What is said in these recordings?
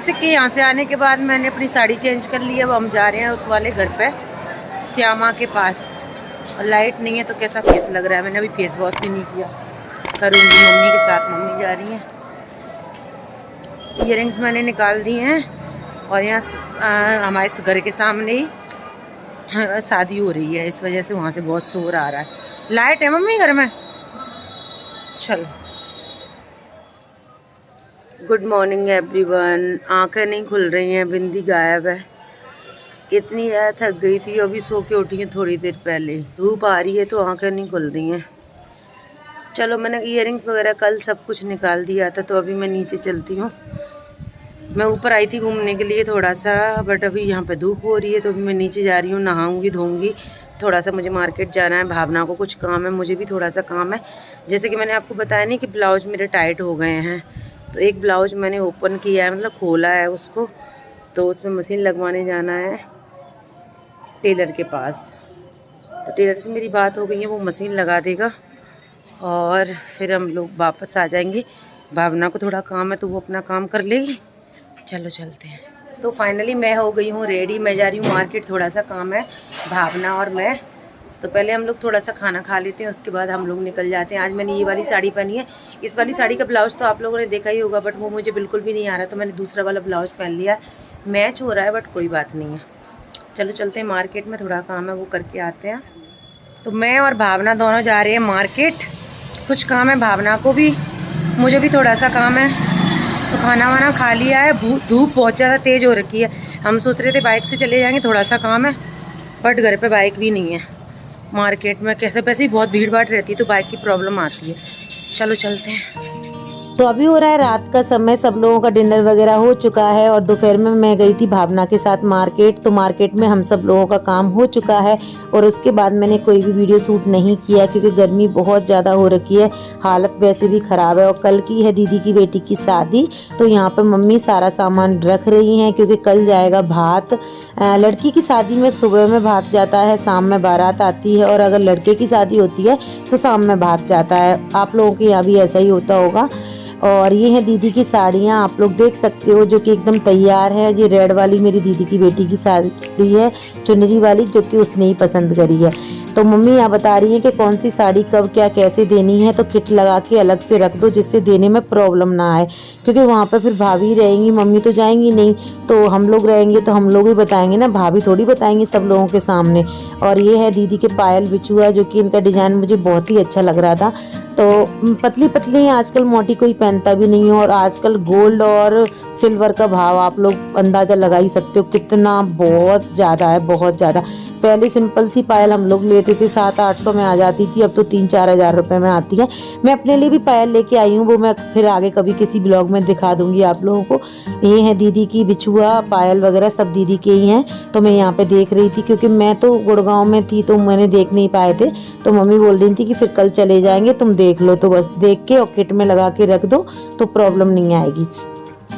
जैसे कि यहाँ से आने के बाद मैंने अपनी साड़ी चेंज कर ली है। अब हम जा रहे हैं उस वाले घर पे, श्यामा के पास। और लाइट नहीं है तो कैसा फेस लग रहा है। मैंने अभी फेस वॉश भी नहीं किया, करूँगी मम्मी के साथ। मम्मी जा रही हैं। ईयरिंग्स मैंने निकाल दी हैं। और यहाँ हमारे घर के सामने ही शादी हो रही है, इस वजह से वहाँ से बहुत शोर आ रहा है। लाइट है मम्मी घर में? चलो। Good morning everyone. आंखें नहीं खुल रही हैं, बिंदी गायब है। इतनी ज़्यादा थक गई थी, अभी सो के उठी हैं थोड़ी देर पहले। धूप आ रही है तो आंखें नहीं खुल रही हैं। चलो, मैंने ईयरिंग्स वगैरह कल सब कुछ निकाल दिया था, तो अभी मैं नीचे चलती हूँ। मैं ऊपर आई थी घूमने के लिए थोड़ा सा, बट अभी यहाँ पे धूप हो रही है तो अभी मैं नीचे जा रही हूँ। नहाऊंगी धोऊंगी। थोड़ा सा मुझे मार्केट जाना है, भावना को कुछ काम है, मुझे भी थोड़ा सा काम है। जैसे कि मैंने आपको बताया नहीं कि ब्लाउज मेरे टाइट हो गए हैं, तो एक ब्लाउज मैंने ओपन किया है, मतलब खोला है उसको, तो उसमें मशीन लगवाने जाना है टेलर के पास। तो टेलर से मेरी बात हो गई है, वो मशीन लगा देगा और फिर हम लोग वापस आ जाएंगे। भावना को थोड़ा काम है तो वो अपना काम कर लेगी। चलो चलते हैं। तो फाइनली मैं हो गई हूँ रेडी। मैं जा रही हूँ मार्केट, थोड़ा सा काम है, भावना और मैं। तो पहले हम लोग थोड़ा सा खाना खा लेते हैं, उसके बाद हम लोग निकल जाते हैं। आज मैंने ये वाली साड़ी पहनी है। इस वाली साड़ी का ब्लाउज तो आप लोगों ने देखा ही होगा, बट वो मुझे बिल्कुल भी नहीं आ रहा, तो मैंने दूसरा वाला ब्लाउज पहन लिया। मैच हो रहा है बट कोई बात नहीं है। चलो चलते हैं मार्केट में, थोड़ा काम है वो करके आते हैं। तो मैं और भावना दोनों जा रहे हैं मार्केट। कुछ काम है भावना को भी, मुझे भी थोड़ा सा काम है। तो खाना वाना खा लिया है। धूप बहुत ज़्यादा तेज़ हो रखी है। हम सोच रहे थे बाइक से चले जाएंगे, थोड़ा सा काम है, बट घर पे बाइक भी नहीं है। मार्केट में कैसे वैसे ही बहुत भीड़ भाड़ रहती है, तो बाइक की प्रॉब्लम आती है। चलो चलते हैं। तो अभी हो रहा है रात का समय, सब लोगों का डिनर वगैरह हो चुका है। और दोपहर में मैं गई थी भावना के साथ मार्केट। तो मार्केट में हम सब लोगों का काम हो चुका है और उसके बाद मैंने कोई भी वीडियो शूट नहीं किया, क्योंकि गर्मी बहुत ज़्यादा हो रखी है, हालत वैसे भी ख़राब है। और कल की है दीदी की बेटी की शादी, तो यहाँ पर मम्मी सारा सामान रख रही हैं, क्योंकि कल जाएगा भात। लड़की की शादी में सुबह में भात जाता है, शाम में बारात आती है, और अगर लड़के की शादी होती है तो शाम में भात जाता है। आप लोगों के यहाँ भी ऐसा ही होता होगा। और ये है दीदी की साड़ियाँ, आप लोग देख सकते हो, जो कि एकदम तैयार है। ये रेड वाली मेरी दीदी की बेटी की साड़ी है, चुनरी वाली, जो कि उसने ही पसंद करी है। तो मम्मी यहाँ बता रही है कि कौन सी साड़ी कब क्या कैसे देनी है, तो किट लगा के अलग से रख दो, जिससे देने में प्रॉब्लम ना आए। क्योंकि वहाँ पे फिर भाभी रहेंगी, मम्मी तो जाएंगी नहीं, तो हम लोग रहेंगे तो हम लोग ही बताएंगे ना, भाभी थोड़ी बताएंगे सब लोगों के सामने। और ये है दीदी के पायल बिछुआ, जो कि इनका डिज़ाइन मुझे बहुत ही अच्छा लग रहा था। तो पतली पतली आजकल मोटी कोई पहनता भी नहीं है। और आजकल गोल्ड और सिल्वर का भाव आप लोग अंदाज़ा लगा ही सकते हो कितना, बहुत ज़्यादा है, बहुत ज़्यादा। पहले सिंपल सी पायल हम लोग लेते थे 700-800 में आ जाती थी, अब तो 3-4 हज़ार रुपये में आती है। मैं अपने लिए भी पायल लेके आई हूँ, वो मैं फिर आगे कभी किसी ब्लॉग में दिखा दूंगी आप लोगों को। ये है दीदी की बिछुआ, पायल वगैरह सब दीदी के ही हैं। तो मैं यहाँ पे देख रही थी, क्योंकि मैं तो गुड़गांव में थी तो मैंने देख नहीं पाए थे। तो मम्मी बोल रही थी कि फिर कल चले जाएंगे, तुम देख लो। तो बस देख के और किट में लगा के रख दो तो प्रॉब्लम नहीं आएगी।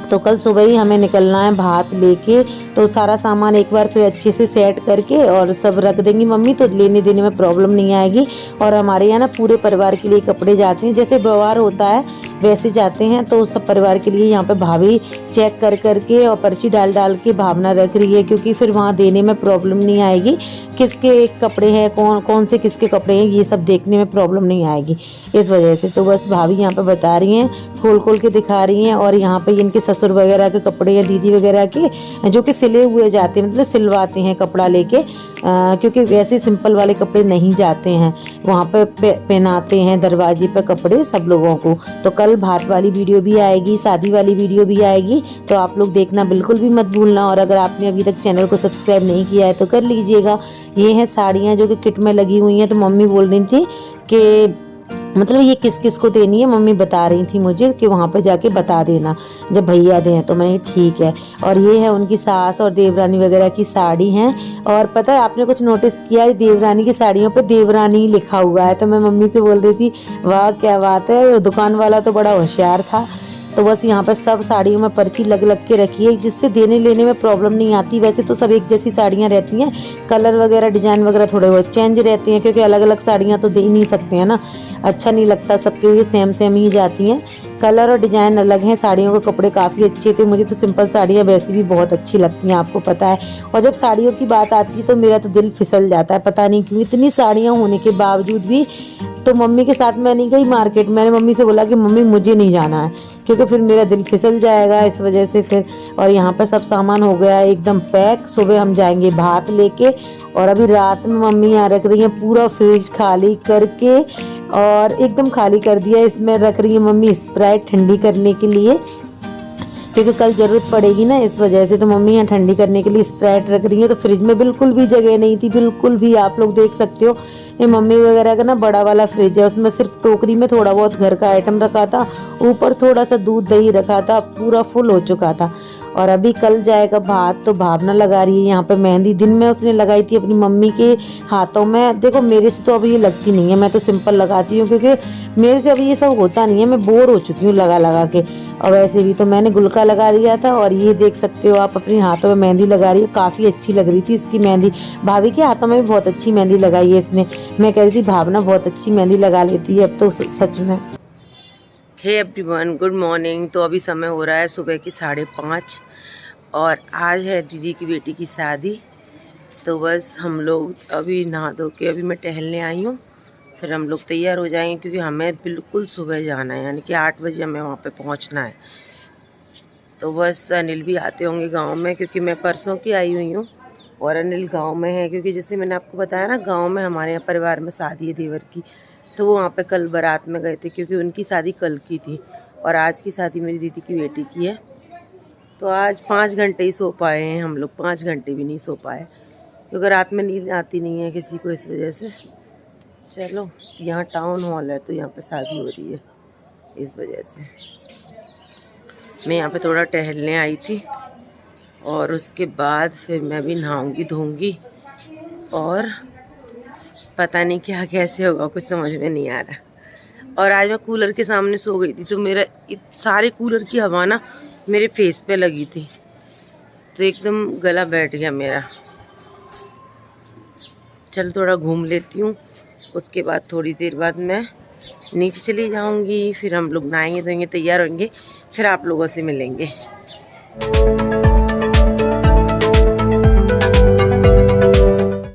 तो कल सुबह ही हमें निकलना है भात लेके, तो सारा सामान एक बार फिर अच्छे से सेट करके और सब रख देंगी मम्मी, तो लेने देने में प्रॉब्लम नहीं आएगी। और हमारे यहाँ ना पूरे परिवार के लिए कपड़े जाते हैं, जैसे व्यवहार होता है वैसे जाते हैं। तो सब परिवार के लिए यहाँ पे भाभी चेक कर करके और पर्ची डाल डाल के भावना रख रही है, क्योंकि फिर वहाँ देने में प्रॉब्लम नहीं आएगी। किसके कपड़े हैं, कौन से किसके कपड़े हैं, ये सब देखने में प्रॉब्लम नहीं आएगी इस वजह से। तो बस भाभी यहाँ पे बता रही हैं, खोल खोल के दिखा रही हैं। और यहाँ पे इनके ससुर वगैरह के कपड़े हैं, दीदी वगैरह के, जो कि सिले हुए जाते हैं, मतलब सिलवाते हैं कपड़ा लेके, क्योंकि वैसे सिंपल वाले कपड़े नहीं जाते हैं वहाँ पे, पहनाते हैं दरवाजे पे कपड़े सब लोगों को। तो कल भात वाली वीडियो भी आएगी, शादी वाली वीडियो भी आएगी, तो आप लोग देखना बिल्कुल भी मत भूलना। और अगर आपने अभी तक चैनल को सब्सक्राइब नहीं किया है तो कर लीजिएगा। ये हैं साड़ियाँ जो कि किट में लगी हुई हैं। तो मम्मी बोल रही थी कि मतलब ये किस किस को देनी है, मम्मी बता रही थी मुझे कि वहाँ पे जाके बता देना जब भैया दें। तो मैंने ठीक है। और ये है उनकी सास और देवरानी वगैरह की साड़ी हैं। और पता है आपने कुछ नोटिस किया है, देवरानी की साड़ियों पे देवरानी लिखा हुआ है। तो मैं मम्मी से बोल रही थी वाह क्या बात है, दुकान वाला तो बड़ा होशियार था। तो बस यहाँ पर सब साड़ियों में पर्ची लग लग के रखी है, जिससे देने लेने में प्रॉब्लम नहीं आती। वैसे तो सब एक जैसी साड़ियाँ रहती हैं, कलर वगैरह डिजाइन वगैरह थोड़े बहुत चेंज रहते हैं, क्योंकि अलग अलग साड़ियाँ तो दे ही नहीं सकते हैं ना। अच्छा नहीं लगता, सबके लिए सेम सेम ही जाती हैं। कलर और डिज़ाइन अलग हैं, साड़ियों के कपड़े काफ़ी अच्छे थे। मुझे तो सिंपल साड़ियाँ वैसे भी बहुत अच्छी लगती हैं, आपको पता है। और जब साड़ियों की बात आती है तो मेरा तो दिल फिसल जाता है, पता नहीं क्यों। इतनी साड़ियाँ होने के बावजूद भी तो मम्मी के साथ मैं नहीं गई मार्केट। मैंने मम्मी से बोला कि मम्मी मुझे नहीं जाना है, क्योंकि फिर मेरा दिल फिसल जाएगा इस वजह से फिर। और यहाँ पर सब सामान हो गया है एकदम पैक। सुबह हम जाएंगे भात लेके, और अभी रात में मम्मी यहाँ रख रही है पूरा फ्रिज खाली करके, और एकदम खाली कर दिया। इसमें रख रही है मम्मी स्प्राइट ठंडी करने के लिए, क्योंकि कल ज़रूरत पड़ेगी ना, इस वजह से। तो मम्मी यहाँ ठंडी करने के लिए स्प्राइट रख रही है। तो फ्रिज में बिल्कुल भी जगह नहीं थी, बिल्कुल भी। आप लोग देख सकते हो, ये मम्मी वगैरह का ना बड़ा वाला फ्रिज है, उसमें सिर्फ टोकरी में थोड़ा बहुत घर का आइटम रखा था, ऊपर थोड़ा सा दूध दही रखा था, पूरा फुल हो चुका था। और अभी कल जाएगा भात, तो भावना लगा रही है यहाँ पे मेहंदी। दिन में उसने लगाई थी अपनी मम्मी के हाथों में। देखो मेरे से तो अभी ये लगती नहीं है, मैं तो सिंपल लगाती हूँ, क्योंकि मेरे से अभी ये सब होता नहीं है, मैं बोर हो चुकी हूँ लगा लगा के। और वैसे भी तो मैंने गुलका लगा दिया था। और ये देख सकते हो आप, अपने हाथों में मेहंदी लगा रही है, काफ़ी अच्छी लग रही थी इसकी मेहंदी। भाभी के हाथों में भी बहुत अच्छी मेहंदी लगाई है इसने। मैं कह रही थी भावना बहुत अच्छी मेहंदी लगा लेती है अब तो, सच में। Hey everyone, good morning. तो अभी समय हो रहा है सुबह की 5:30, और आज है दीदी की बेटी की शादी। तो बस हम लोग अभी नहा धो के अभी मैं टहलने आई हूँ, फिर हम लोग तैयार हो जाएंगे, क्योंकि हमें बिल्कुल सुबह जाना है, यानी कि 8 बजे हमें वहाँ पे पहुँचना है। तो बस अनिल भी आते होंगे गांव में, क्योंकि मैं परसों की आई हुई हूँ और अनिल गांव में है। क्योंकि जैसे मैंने आपको बताया ना, गांव में हमारे यहाँ परिवार में शादी है देवर की, तो वो वहाँ पे कल बारात में गए थे, क्योंकि उनकी शादी कल की थी और आज की शादी मेरी दीदी की बेटी की है। तो आज 5 घंटे ही सो पाए हैं हम लोग, 5 घंटे भी नहीं सो पाए, क्योंकि रात में नींद आती नहीं है किसी को, इस वजह से। चलो, यहाँ टाउन हॉल है तो यहाँ पे शादी हो रही है, इस वजह से मैं यहाँ पे थोड़ा टहलने आई थी। और उसके बाद फिर मैं भी नहाऊंगी धोऊंगी, और पता नहीं क्या कैसे होगा, कुछ समझ में नहीं आ रहा। और आज मैं कूलर के सामने सो गई थी, तो मेरा सारे कूलर की हवा ना मेरे फेस पे लगी थी, तो एकदम गला बैठ गया मेरा। चल थोड़ा घूम लेती हूँ, उसके बाद थोड़ी देर बाद मैं नीचे चली जाऊँगी। फिर हम लोग नहाएंगे धोएंगे, तैयार होंगे, फिर आप लोगों से मिलेंगे।